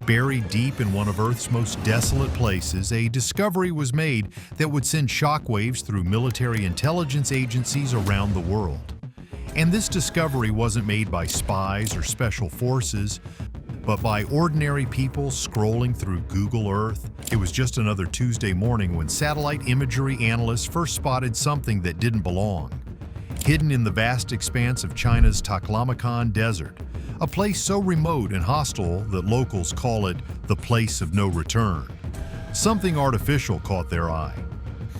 Buried deep in one of Earth's most desolate places, a discovery was made that would send shockwaves through military intelligence agencies around the world. And this discovery wasn't made by spies or special forces, but by ordinary people scrolling through Google Earth. It was just another Tuesday morning when satellite imagery analysts first spotted something that didn't belong. Hidden in the vast expanse of China's Taklamakan Desert, a place so remote and hostile that locals call it the place of no return. Something artificial caught their eye.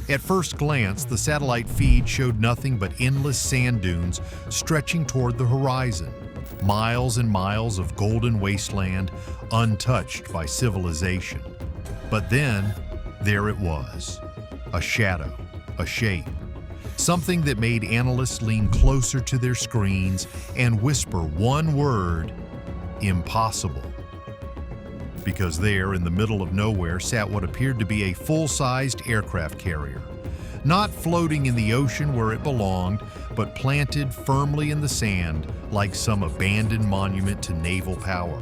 At first glance, the satellite feed showed nothing but endless sand dunes stretching toward the horizon. Miles and miles of golden wasteland, untouched by civilization. But then, there it was. A shadow, a shape. Something that made analysts lean closer to their screens and whisper one word: impossible. Because there, in the middle of nowhere, sat what appeared to be a full-sized aircraft carrier. Not floating in the ocean where it belonged, but planted firmly in the sand like some abandoned monument to naval power.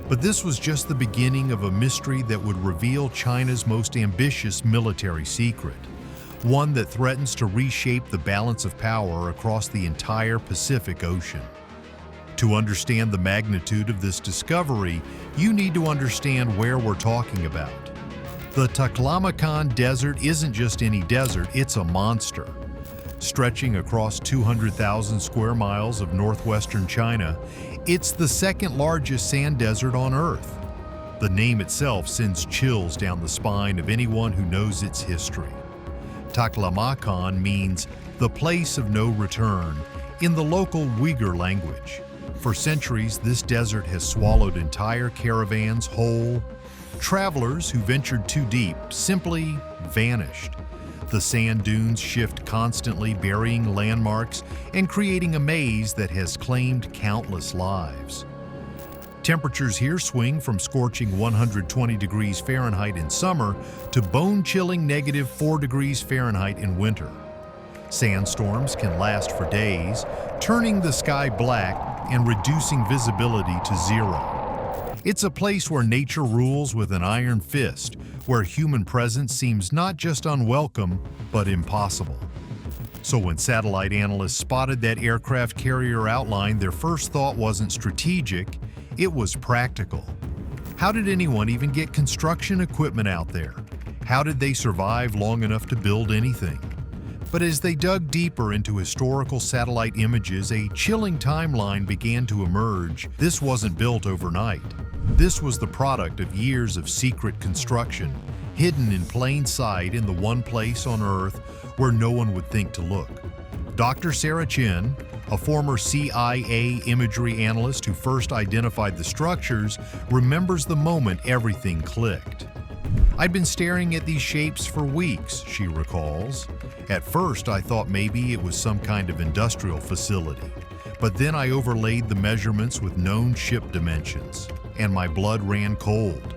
But this was just the beginning of a mystery that would reveal China's most ambitious military secret, one that threatens to reshape the balance of power across the entire Pacific Ocean. To understand the magnitude of this discovery, you need to understand where we're talking about. The Taklamakan Desert isn't just any desert, it's a monster. Stretching across 200,000 square miles of northwestern China, it's the second largest sand desert on Earth. The name itself sends chills down the spine of anyone who knows its history. Taklamakan means the place of no return in the local Uyghur language. For centuries, this desert has swallowed entire caravans whole. Travelers who ventured too deep simply vanished. The sand dunes shift constantly, burying landmarks and creating a maze that has claimed countless lives. Temperatures here swing from scorching 120 degrees Fahrenheit in summer to bone-chilling -4 degrees Fahrenheit in winter. Sandstorms can last for days, turning the sky black and reducing visibility to zero. It's a place where nature rules with an iron fist, where human presence seems not just unwelcome, but impossible. So when satellite analysts spotted that aircraft carrier outline, their first thought wasn't strategic, it was practical. How did anyone even get construction equipment out there? How did they survive long enough to build anything? But as they dug deeper into historical satellite images, a chilling timeline began to emerge. This wasn't built overnight. This was the product of years of secret construction, hidden in plain sight in the one place on Earth where no one would think to look. Dr. Sarah Chin, a former CIA imagery analyst who first identified the structures, remembers the moment everything clicked. "I'd been staring at these shapes for weeks," she recalls. "At first, I thought maybe it was some kind of industrial facility, but then I overlaid the measurements with known ship dimensions, and my blood ran cold."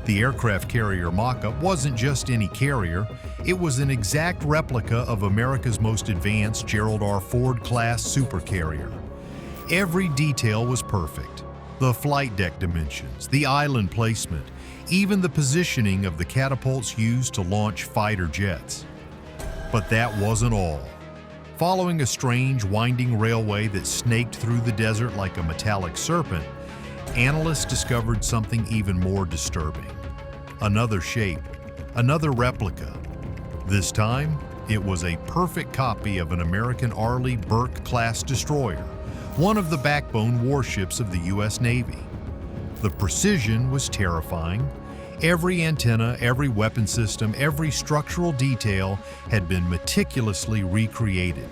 The aircraft carrier mock-up wasn't just any carrier, it was an exact replica of America's most advanced Gerald R. Ford-class supercarrier. Every detail was perfect. The flight deck dimensions, the island placement, even the positioning of the catapults used to launch fighter jets. But that wasn't all. Following a strange, winding railway that snaked through the desert like a metallic serpent, analysts discovered something even more disturbing. Another shape, another replica. This time, it was a perfect copy of an American Arleigh Burke-class destroyer, one of the backbone warships of the U.S. Navy. The precision was terrifying. Every antenna, every weapon system, every structural detail had been meticulously recreated.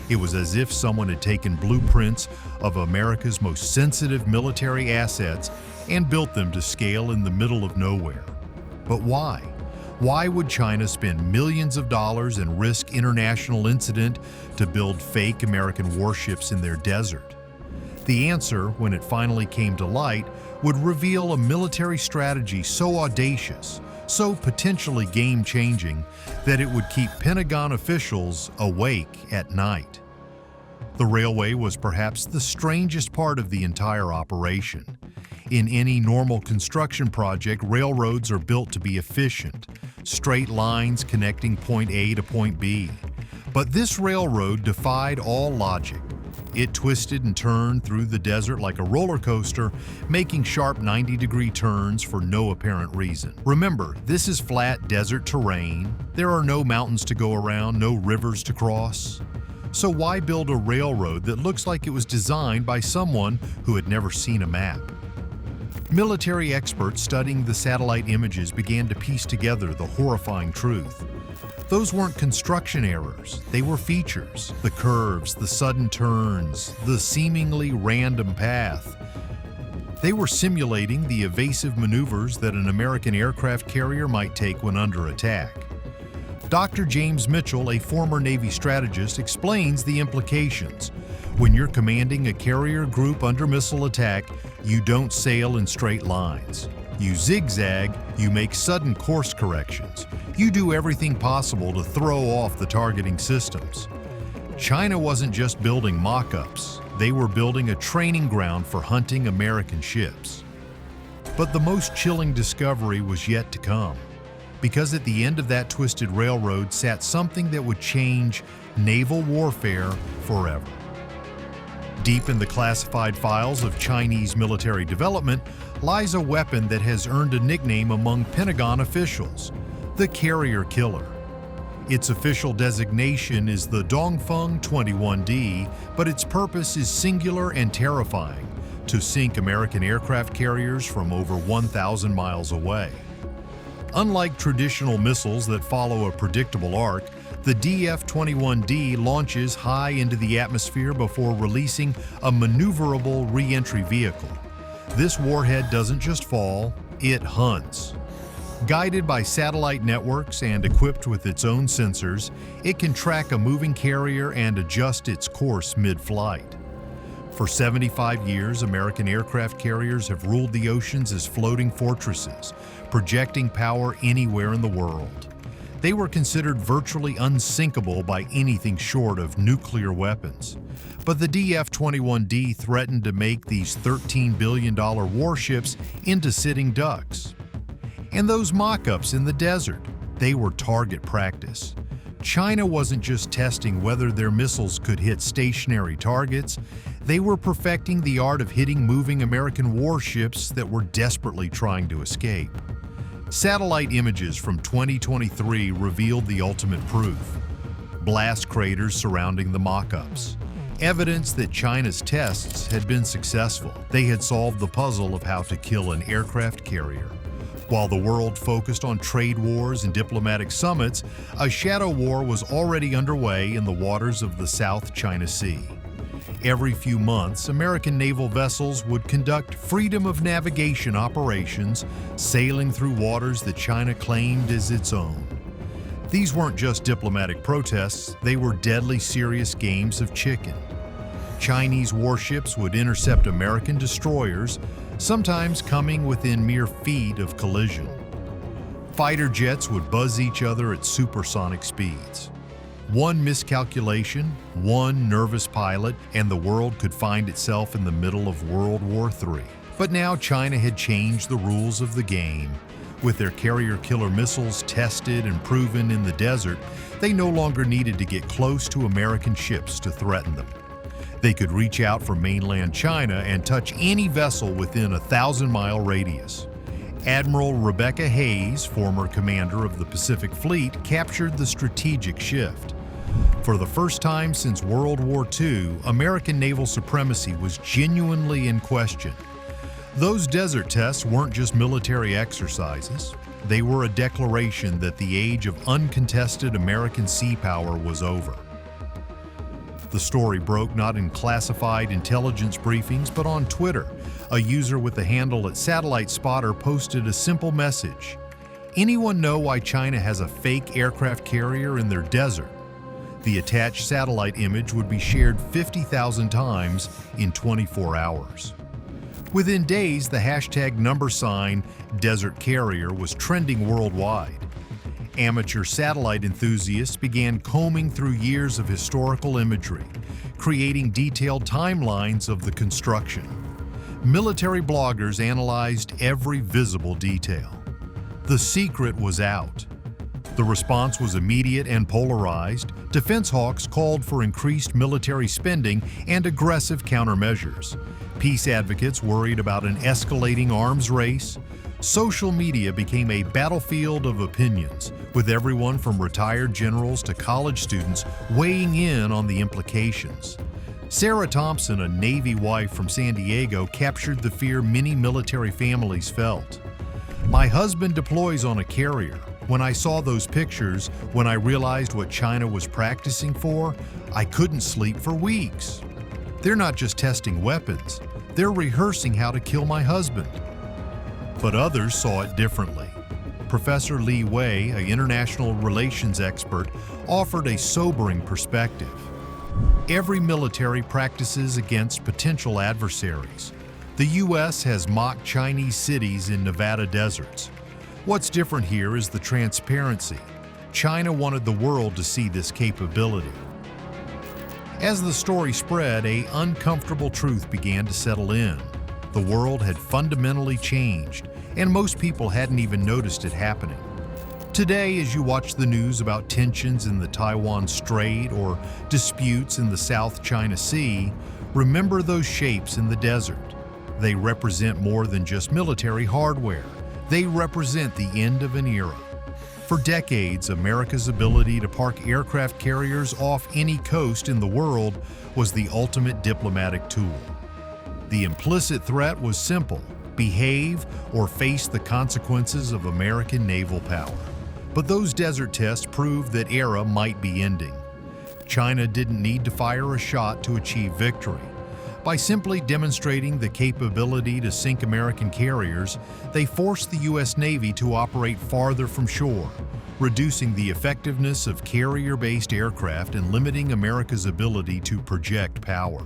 It was as if someone had taken blueprints of America's most sensitive military assets and built them to scale in the middle of nowhere. But why? Why would China spend millions of dollars and risk international incident to build fake American warships in their desert? The answer, when it finally came to light, would reveal a military strategy so audacious, so potentially game-changing, that it would keep Pentagon officials awake at night. The railway was perhaps the strangest part of the entire operation. In any normal construction project, railroads are built to be efficient, straight lines connecting point A to point B. But this railroad defied all logic. It twisted and turned through the desert like a roller coaster, making sharp 90-degree turns for no apparent reason. Remember, this is flat desert terrain. There are no mountains to go around, no rivers to cross. So why build a railroad that looks like it was designed by someone who had never seen a map? Military experts studying the satellite images began to piece together the horrifying truth. Those weren't construction errors, they were features. The curves, the sudden turns, the seemingly random path. They were simulating the evasive maneuvers that an American aircraft carrier might take when under attack. Dr. James Mitchell, a former Navy strategist, explains the implications. When you're commanding a carrier group under missile attack, you don't sail in straight lines. You zigzag, you make sudden course corrections. You do everything possible to throw off the targeting systems. China wasn't just building mock-ups, they were building a training ground for hunting American ships. But the most chilling discovery was yet to come, because at the end of that twisted railroad sat something that would change naval warfare forever. Deep in the classified files of Chinese military development lies a weapon that has earned a nickname among Pentagon officials, the Carrier Killer. Its official designation is the Dongfeng 21D, but its purpose is singular and terrifying: to sink American aircraft carriers from over 1,000 miles away. Unlike traditional missiles that follow a predictable arc, the DF-21D launches high into the atmosphere before releasing a maneuverable re-entry vehicle. This warhead doesn't just fall, it hunts. Guided by satellite networks and equipped with its own sensors, it can track a moving carrier and adjust its course mid-flight. For 75 years, American aircraft carriers have ruled the oceans as floating fortresses, projecting power anywhere in the world. They were considered virtually unsinkable by anything short of nuclear weapons. But the DF-21D threatened to make these $13 billion warships into sitting ducks. And those mock-ups in the desert, they were target practice. China wasn't just testing whether their missiles could hit stationary targets, they were perfecting the art of hitting moving American warships that were desperately trying to escape. Satellite images from 2023 revealed the ultimate proof: blast craters surrounding the mock-ups. Evidence that China's tests had been successful. They had solved the puzzle of how to kill an aircraft carrier. While the world focused on trade wars and diplomatic summits, a shadow war was already underway in the waters of the South China Sea. Every few months, American naval vessels would conduct freedom of navigation operations, sailing through waters that China claimed as its own. These weren't just diplomatic protests, they were deadly serious games of chicken. Chinese warships would intercept American destroyers, sometimes coming within mere feet of collision. Fighter jets would buzz each other at supersonic speeds. One miscalculation, one nervous pilot, and the world could find itself in the middle of World War III. But now China had changed the rules of the game. With their carrier-killer missiles tested and proven in the desert, they no longer needed to get close to American ships to threaten them. They could reach out from mainland China and touch any vessel within a 1,000-mile radius. Admiral Rebecca Hayes, former commander of the Pacific Fleet, captured the strategic shift. For the first time since World War II, American naval supremacy was genuinely in question. Those desert tests weren't just military exercises. They were a declaration that the age of uncontested American sea power was over. The story broke not in classified intelligence briefings, but on Twitter. A user with the handle @SatelliteSpotter posted a simple message: "Anyone know why China has a fake aircraft carrier in their desert?" The attached satellite image would be shared 50,000 times in 24 hours. Within days, the hashtag #Desert Carrier was trending worldwide. Amateur satellite enthusiasts began combing through years of historical imagery, creating detailed timelines of the construction. military bloggers analyzed every visible detail. The secret was out. The response was immediate and polarized. Defense hawks called for increased military spending and aggressive countermeasures. Peace advocates worried about an escalating arms race. Social media became a battlefield of opinions, with everyone from retired generals to college students weighing in on the implications. Sarah Thompson, a Navy wife from San Diego, captured the fear many military families felt. "My husband deploys on a carrier. When I saw those pictures, when I realized what China was practicing for, I couldn't sleep for weeks. They're not just testing weapons, they're rehearsing how to kill my husband." But others saw it differently. Professor Li Wei, an international relations expert, offered a sobering perspective. Every military practices against potential adversaries. The U.S. has mocked Chinese cities in Nevada deserts. What's different here is the transparency. China wanted the world to see this capability. As the story spread, an uncomfortable truth began to settle in. The world had fundamentally changed, and most people hadn't even noticed it happening. Today, as you watch the news about tensions in the Taiwan Strait or disputes in the South China Sea, remember those shapes in the desert. They represent more than just military hardware. They represent the end of an era. For decades, America's ability to park aircraft carriers off any coast in the world was the ultimate diplomatic tool. The implicit threat was simple: behave or face the consequences of American naval power. But those desert tests proved that era might be ending. China didn't need to fire a shot to achieve victory. By simply demonstrating the capability to sink American carriers, they forced the U.S. Navy to operate farther from shore, reducing the effectiveness of carrier-based aircraft and limiting America's ability to project power.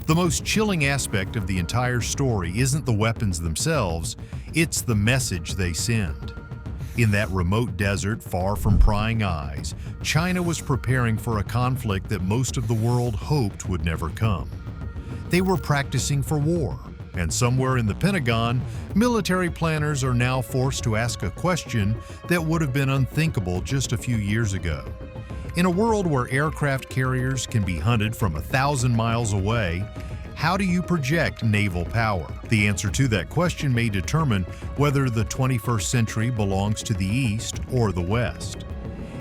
The most chilling aspect of the entire story isn't the weapons themselves, it's the message they send. In that remote desert far from prying eyes, China was preparing for a conflict that most of the world hoped would never come. They were practicing for war, and somewhere in the Pentagon, military planners are now forced to ask a question that would have been unthinkable just a few years ago. In a world where aircraft carriers can be hunted from 1,000 miles away, how do you project naval power? The answer to that question may determine whether the 21st century belongs to the East or the West.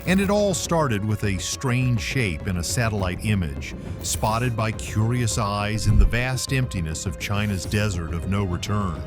And it all started with a strange shape in a satellite image, spotted by curious eyes in the vast emptiness of China's desert of no return.